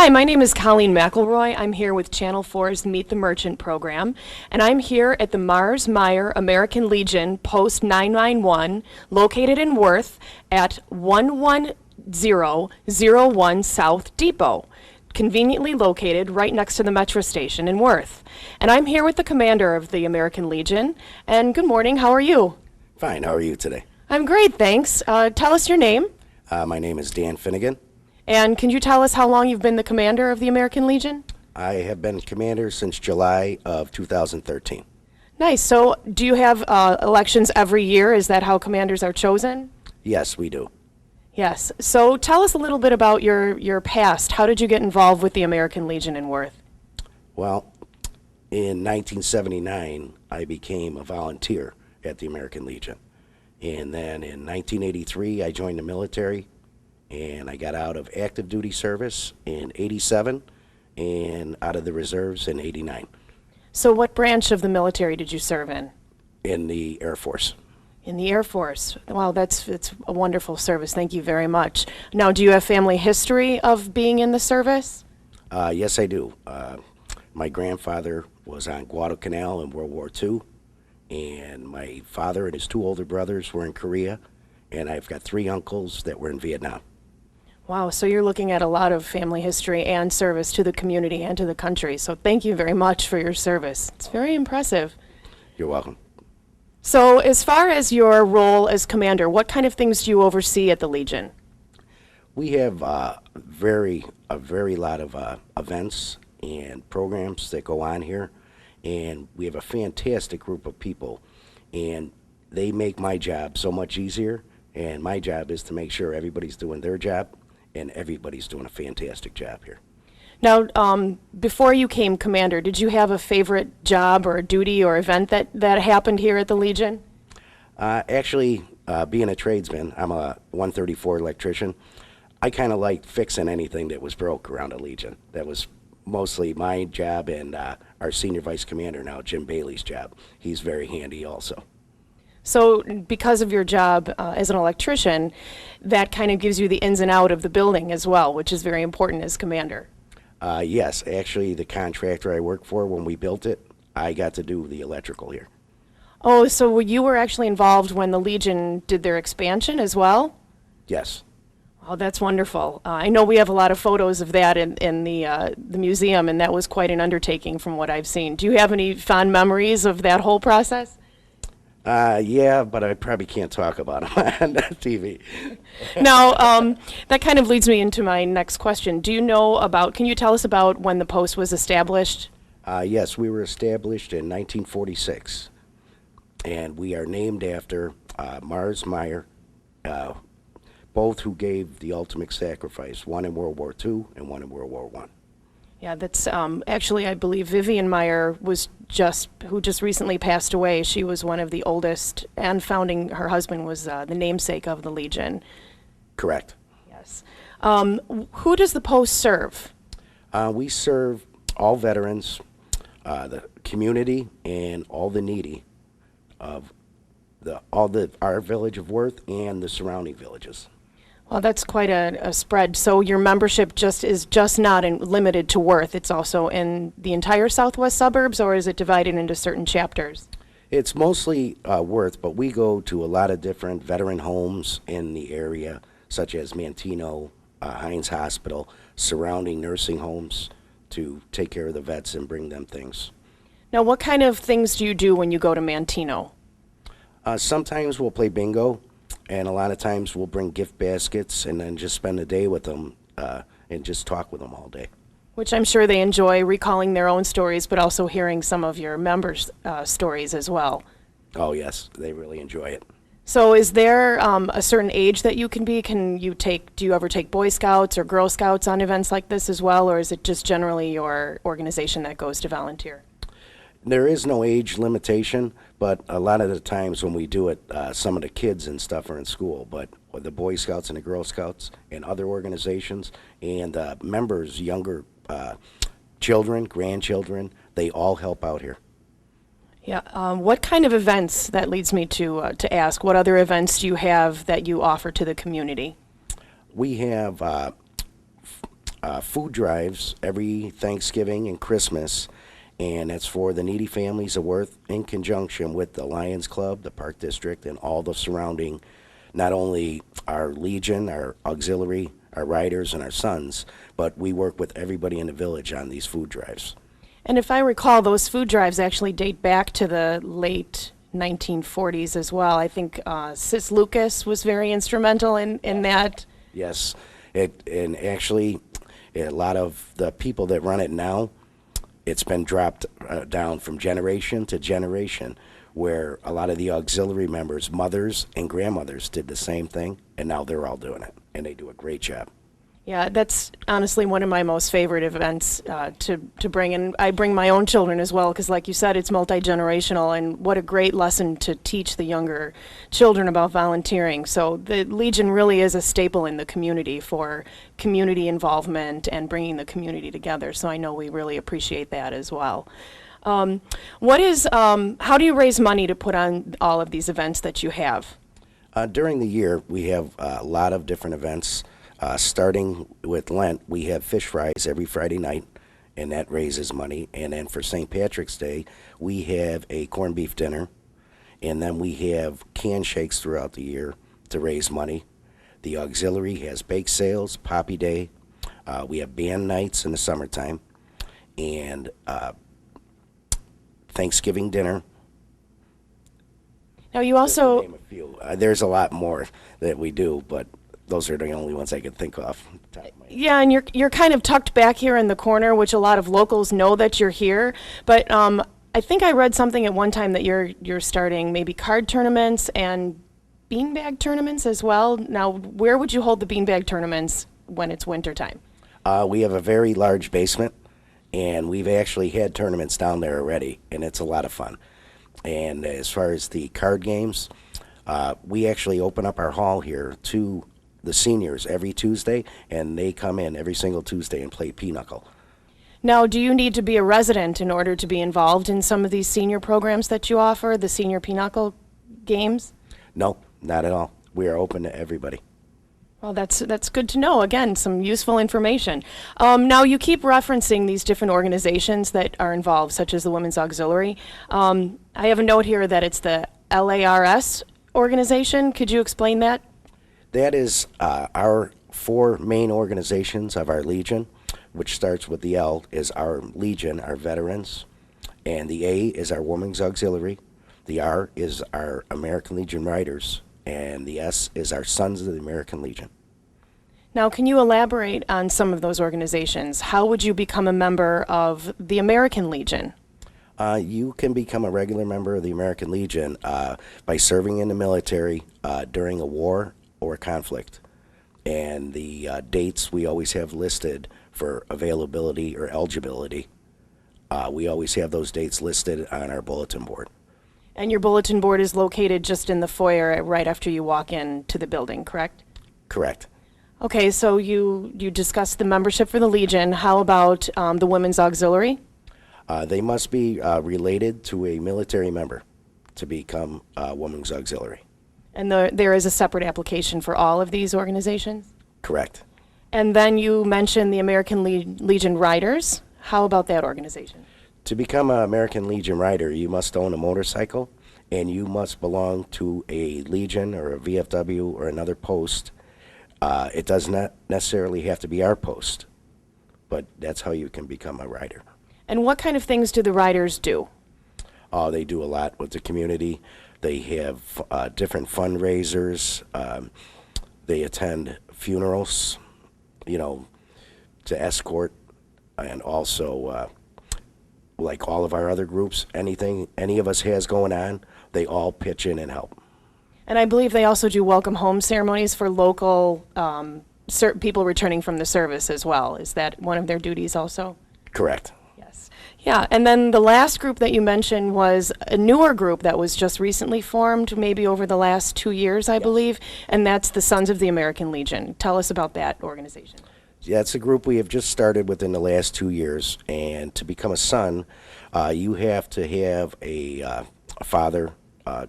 Hi, my name is Colleen McElroy. I'm here with Channel 4's Meet the Merchant program, and I'm here at the Mars Meyer American Legion Post 991, located in Worth at 11001 South Depot, conveniently located right next to the metro station in Worth. And I'm here with the commander of the American Legion. And good morning, how are you? Fine, how are you today? I'm great, thanks. Tell us your name. My name is Dan Finnegan. And can you tell us how long you've been the commander of the American Legion? I have been commander since July of 2013. Nice. So do you have elections every year? Is that how commanders are chosen? Yes, we do. Yes. So tell us a little bit about your past. How did you get involved with the American Legion in Worth? Well, in 1979, I became a volunteer at the American Legion. And then in 1983, I joined the military, and I got out of active duty service in 87 and out of the reserves in 89 So what branch of the military did you serve in? in the Air Force. In the Air Force. Wow, it's a wonderful service. Thank you very much. Now, do you have family history of being in the service? Yes, I do. My grandfather was on Guadalcanal in World War II, and my father and his two older brothers were in Korea, and I've got three uncles that were in Vietnam. Wow, so you're looking at a lot of family history and service to the community and to the country. So thank you very much for your service. It's very impressive. You're welcome. So as far as your role as commander, what kind of things do you oversee at the Legion? We have a very lot of events and programs that go on here, and we have a fantastic group of people, and they make my job so much easier, and my job is to make sure everybody's doing their job, and everybody's doing a fantastic job here. Now, before you came commander, did you have a favorite job or duty or event that happened here at the Legion? Actually, being a tradesman, I'm a 134 electrician. I kind of liked fixing anything that was broke around the Legion. That was mostly my job and our senior vice commander now, Jim Bailey's job. He's very handy also. So because of your job as an electrician, that kind of gives you the ins and out of the building as well, which is very important as commander. Yes, actually the contractor I worked for, when we built it, I got to do the electrical here. Oh, so you were actually involved when the Legion did their expansion as well? Yes. Oh, that's wonderful. I know we have a lot of photos of that in the museum, and that was quite an undertaking from what I've seen. Do you have any fond memories of that whole process? Yeah, but I probably can't talk about them on TV. Now, that kind of leads me into my next question. Can you tell us about when the post was established? Yes, we were established in 1946, and we are named after Mars Meyer, both who gave the ultimate sacrifice, one in World War II and one in World War I. Yeah, that's actually, I believe Vivian Meyer who just recently passed away. She was one of the oldest and founding, her husband was the namesake of the Legion. Correct. Yes. Who does the post serve? We serve all veterans, the community, and all the needy of our village of Worth and the surrounding villages. Well, that's quite a spread. So your membership is just not limited to Worth. It's also in the entire southwest suburbs, or is it divided into certain chapters? It's mostly Worth, but we go to a lot of different veteran homes in the area, such as Manteno, Hines Hospital, surrounding nursing homes to take care of the vets and bring them things. Now, what kind of things do you do when you go to Manteno? Sometimes we'll play bingo. And a lot of times we'll bring gift baskets and then just spend a day with them and just talk with them all day. Which I'm sure they enjoy, recalling their own stories, but also hearing some of your members' stories as well. Oh, yes, they really enjoy it. So is there a certain age that you can be? Do you ever take Boy Scouts or Girl Scouts on events like this as well, or is it just generally your organization that goes to volunteer? There is no age limitation, but a lot of the times when we do it, some of the kids and stuff are in school, but the Boy Scouts and the Girl Scouts and other organizations and members, younger children, grandchildren, they all help out here. Yeah. What kind of events, that leads me to ask, what other events do you have that you offer to the community? We have food drives every Thanksgiving and Christmas, and that's for the needy families of Worth in conjunction with the Lions Club, the Park District, and all the surrounding, not only our Legion, our auxiliary, our riders, and our sons, but we work with everybody in the village on these food drives. And if I recall, those food drives actually date back to the late 1940s as well. I think Sis Lucas was very instrumental in that. Yes, and actually, a lot of the people that run it now, it's been dropped down from generation to generation, where a lot of the auxiliary members, mothers and grandmothers, did the same thing, and now they're all doing it, and they do a great job. Yeah, that's honestly one of my most favorite events to bring, and I bring my own children as well, because like you said, it's multi-generational, and what a great lesson to teach the younger children about volunteering. So the Legion really is a staple in the community for community involvement and bringing the community together, so I know we really appreciate that as well. How do you raise money to put on all of these events that you have? During the year, we have a lot of different events. Starting with Lent, we have fish fries every Friday night, and that raises money. And then for St. Patrick's Day, we have a corned beef dinner, and then we have canned shakes throughout the year to raise money. The auxiliary has bake sales, Poppy Day. We have band nights in the summertime, and Thanksgiving dinner. Now you also... Just to name a few. There's a lot more that we do, but those are the only ones I could think of. Yeah, and you're kind of tucked back here in the corner, which a lot of locals know that you're here. But I think I read something at one time that you're starting maybe card tournaments and beanbag tournaments as well. Now, where would you hold the beanbag tournaments when it's wintertime? We have a very large basement, and we've actually had tournaments down there already, and it's a lot of fun. And as far as the card games, we actually open up our hall here to the seniors every Tuesday, and they come in every single Tuesday and play pinochle. Now, do you need to be a resident in order to be involved in some of these senior programs that you offer, the senior pinochle games? No, not at all. We are open to everybody. Well, that's good to know. Again, some useful information. Now, you keep referencing these different organizations that are involved, such as the Women's Auxiliary. I have a note here that it's the LARS organization. Could you explain that? That is our four main organizations of our Legion, which starts with the L is our Legion, our veterans, and the A is our Women's Auxiliary, the R is our American Legion Riders, and the S is our Sons of the American Legion. Now, can you elaborate on some of those organizations? How would you become a member of the American Legion? You can become a regular member of the American Legion by serving in the military during a war or conflict, and the dates we always have listed for availability or eligibility. We always have those dates listed on our bulletin board. And your bulletin board is located just in the foyer right after you walk into the building, correct? Correct. Okay, so you discussed the membership for the Legion. How about the Women's Auxiliary? They must be related to a military member to become a Women's Auxiliary. And there is a separate application for all of these organizations? Correct. And then you mentioned the American Legion Riders. How about that organization? To become an American Legion Rider, you must own a motorcycle, and you must belong to a Legion or a VFW or another post. It does not necessarily have to be our post, but that's how you can become a rider. And what kind of things do the riders do? They do a lot with the community. They have different fundraisers. They attend funerals, to escort, and also, like all of our other groups, anything any of us has going on, they all pitch in and help. And I believe they also do welcome home ceremonies for local people returning from the service as well. Is that one of their duties also? Correct. Yes. Yeah, and then the last group that you mentioned was a newer group that was just recently formed, maybe over the last 2 years, I believe, and that's the Sons of the American Legion. Tell us about that organization. Yeah, it's a group we have just started within the last 2 years, and to become a son, you have to have a father,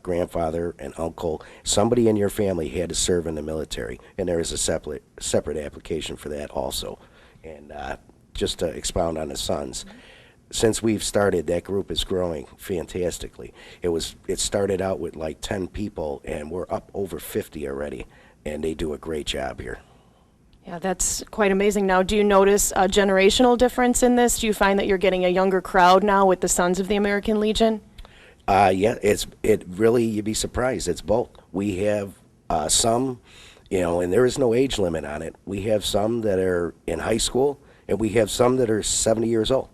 grandfather, and uncle. Somebody in your family had to serve in the military, and there is a separate application for that also. And just to expound on the sons, since we've started, that group is growing fantastically. It started out with like 10 people, and we're up over 50 already, and they do a great job here. Yeah, that's quite amazing. Now, do you notice a generational difference in this? Do you find that you're getting a younger crowd now with the Sons of the American Legion? Yeah, it really, you'd be surprised. It's both. We have some, and there is no age limit on it. We have some that are in high school, and we have some that are 70 years old.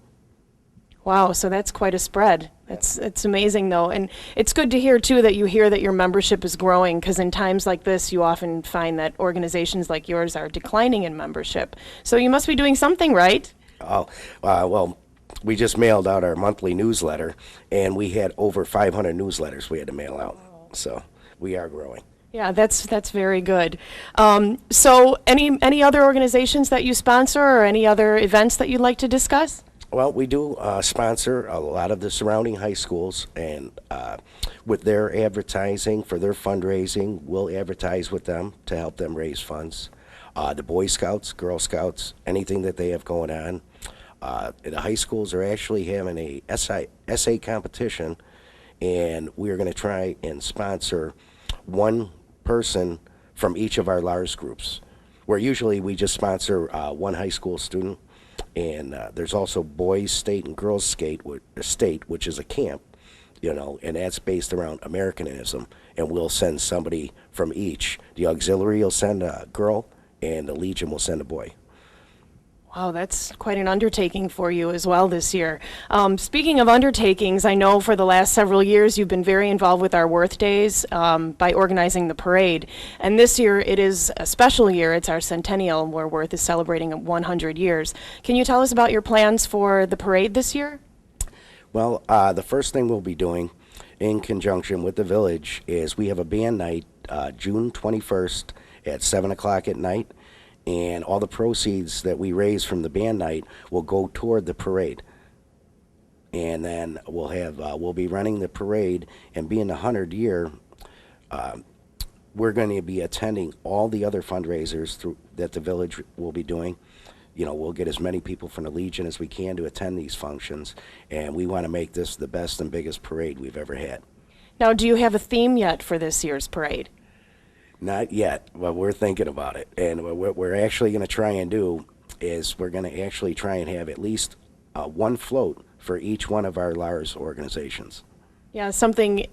Wow, so that's quite a spread. It's amazing, though. And it's good to hear, too, that you hear that your membership is growing, because in times like this, you often find that organizations like yours are declining in membership. So you must be doing something right. Oh, well, we just mailed out our monthly newsletter, and we had over 500 newsletters we had to mail out. So we are growing. Yeah, that's very good. So any other organizations that you sponsor or any other events that you'd like to discuss? Well, we do sponsor a lot of the surrounding high schools, and with their advertising for their fundraising, we'll advertise with them to help them raise funds. The Boy Scouts, Girl Scouts, anything that they have going on. The high schools are actually having a essay competition, and we're going to try and sponsor one person from each of our LARS groups, where usually we just sponsor one high school student. And there's also Boys State and Girls State, which is a camp, and that's based around Americanism. And we'll send somebody from each. The auxiliary will send a girl, and the Legion will send a boy. Wow, that's quite an undertaking for you as well this year. Speaking of undertakings, I know for the last several years you've been very involved with our Worth Days by organizing the parade. And this year it is a special year. It's our centennial where Worth is celebrating 100 years. Can you tell us about your plans for the parade this year? Well, the first thing we'll be doing in conjunction with the village is we have a band night June 21st at 7 o'clock at night. And all the proceeds that we raise from the band night will go toward the parade. And then we'll be running the parade, and being the 100 year, we're going to be attending all the other fundraisers that the village will be doing. We'll get as many people from the Legion as we can to attend these functions, and we want to make this the best and biggest parade we've ever had. Now, do you have a theme yet for this year's parade? Not yet, but we're thinking about it. And what we're actually going to try and do is we're going to actually try and have at least one float for each one of our LARS organizations. Yeah,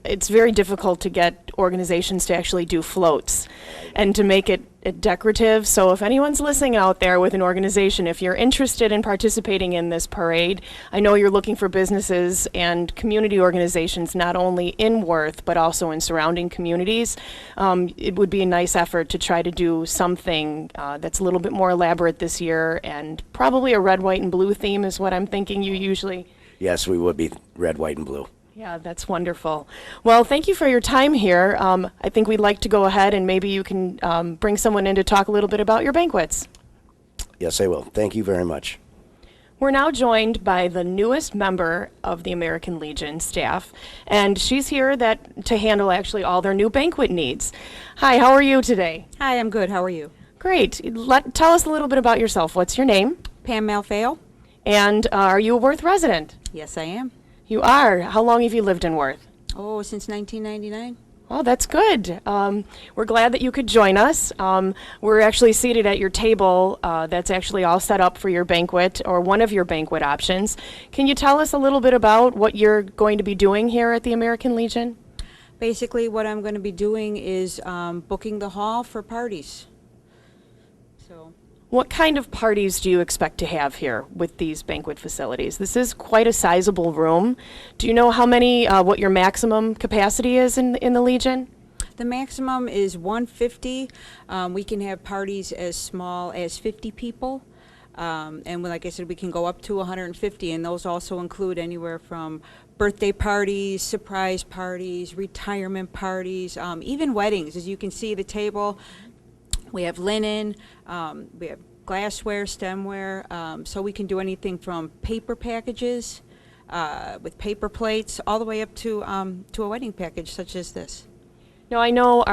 it's very difficult to get organizations to actually do floats and to make it decorative. So if anyone's listening out there with an organization, if you're interested in participating in this parade, I know you're looking for businesses and community organizations not only in Worth but also in surrounding communities. It would be a nice effort to try to do something that's a little bit more elaborate this year, and probably a red, white, and blue theme is what I'm thinking you usually. Yes, we would be red, white, and blue. Yeah, that's wonderful. Well, thank you for your time here. I think we'd like to go ahead and maybe you can bring someone in to talk a little bit about your banquets. Yes, I will. Thank you very much. We're now joined by the newest member of the American Legion staff, and she's here to handle actually all their new banquet needs. Hi, how are you today? Hi, I'm good. How are you? Great. Tell us a little bit about yourself. What's your name? Pam Malfail. And are you a Worth resident? Yes, I am. You are. How long have you lived in Worth? Oh, since 1999. Oh, that's good. We're glad that you could join us. We're actually seated at your table that's actually all set up for your banquet or one of your banquet options. Can you tell us a little bit about what you're going to be doing here at the American Legion? Basically, what I'm going to be doing is booking the hall for parties. So. What kind of parties do you expect to have here with these banquet facilities? This is quite a sizable room. Do you know how many, what your maximum capacity is in the Legion? The maximum is 150. We can have parties as small as 50 people. And like I said, we can go up to 150, and those also include anywhere from birthday parties, surprise parties, retirement parties, even weddings. As you can see, the table, we have linen, we have glassware, stemware, so we can do anything from paper packages with paper plates all the way up to a wedding package such as this. Now, I know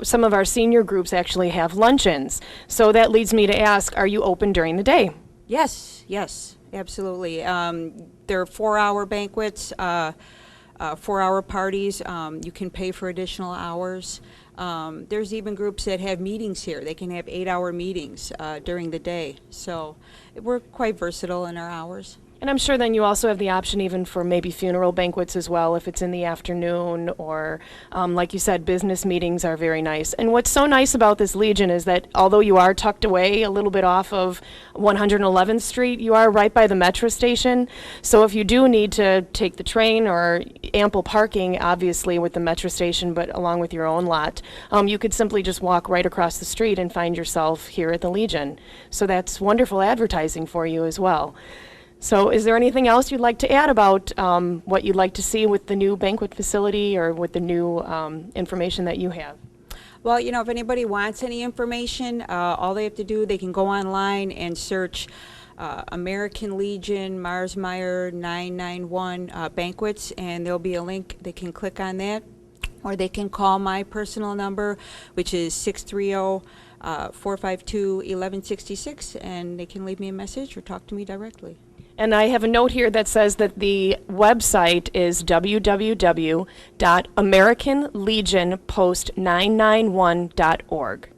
some of our senior groups actually have luncheons, so that leads me to ask, are you open during the day? Yes, yes, absolutely. There are 4-hour banquets, 4-hour parties. You can pay for additional hours. There's even groups that have meetings here. They can have 8-hour meetings during the day. So we're quite versatile in our hours. And I'm sure then you also have the option even for maybe funeral banquets as well, if it's in the afternoon, or like you said, business meetings are very nice. And what's so nice about this Legion is that although you are tucked away a little bit off of 111th Street, you are right by the metro station. So if you do need to take the train, or ample parking, obviously, with the metro station, but along with your own lot, you could simply just walk right across the street and find yourself here at the Legion. So that's wonderful advertising for you as well. So is there anything else you'd like to add about what you'd like to see with the new banquet facility, or with the new information that you have? Well, you know, if anybody wants any information, all they have to do, they can go online and search American Legion Mars Meyer 991 banquets, and there'll be a link. They can click on that, or they can call my personal number, which is 630-452-1166, and they can leave me a message or talk to me directly. And I have a note here that says that the website is www.americanlegionpost991.org.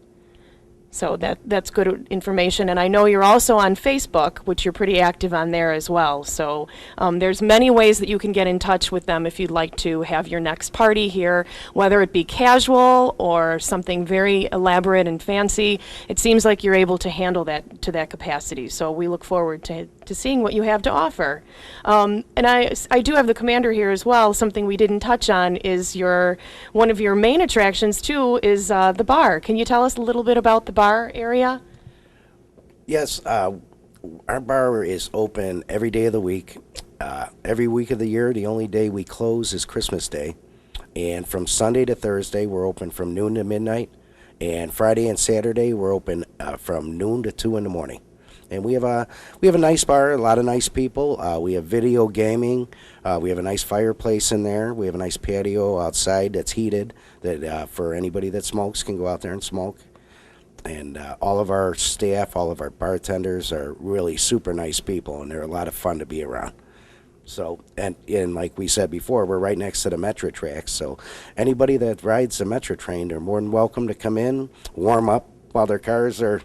So that's good information. And I know you're also on Facebook, which you're pretty active on there as well. So there's many ways that you can get in touch with them if you'd like to have your next party here, whether it be casual or something very elaborate and fancy. It seems like you're able to handle that to that capacity. So we look forward to seeing what you have to offer. And I do have the commander here as well. Something we didn't touch on is one of your main attractions too is the bar. Can you tell us a little bit about the bar area? Yes, our bar is open every day of the week. Every week of the year, the only day we close is Christmas Day. And from Sunday to Thursday, we're open from noon to midnight. And Friday and Saturday, we're open from noon to 2 in the morning. And we have a nice bar, a lot of nice people. We have video gaming. We have a nice fireplace in there. We have a nice patio outside that's heated, that for anybody that smokes can go out there and smoke. And all of our staff, all of our bartenders are really super nice people, and they're a lot of fun to be around. So, and like we said before, we're right next to the Metro tracks. So anybody that rides the Metro train, they're more than welcome to come in, warm up while their cars are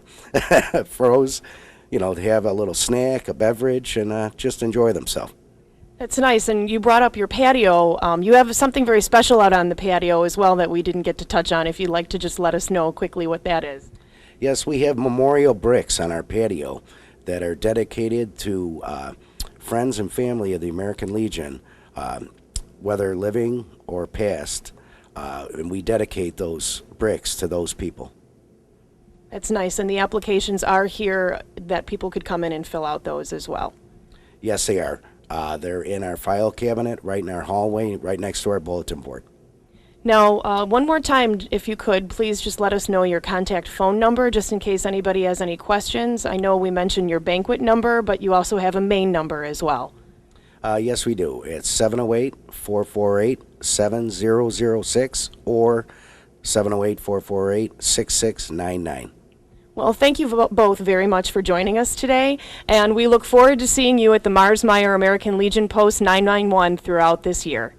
froze, you know, to have a little snack, a beverage, and just enjoy themselves. That's nice. And you brought up your patio. You have something very special out on the patio as well that we didn't get to touch on. If you'd like to just let us know quickly what that is. Yes, we have memorial bricks on our patio that are dedicated to friends and family of the American Legion, whether living or past, and we dedicate those bricks to those people. That's nice. And the applications are here that people could come in and fill out those as well. Yes, they are. They're in our file cabinet, right in our hallway, right next to our bulletin board. Now, one more time, if you could, please just let us know your contact phone number, just in case anybody has any questions. I know we mentioned your banquet number, but you also have a main number as well. Yes, we do. It's 708-448-7006 or 708-448-6699. Well, thank you both very much for joining us today, and we look forward to seeing you at the Mars Meyer American Legion Post 991 throughout this year.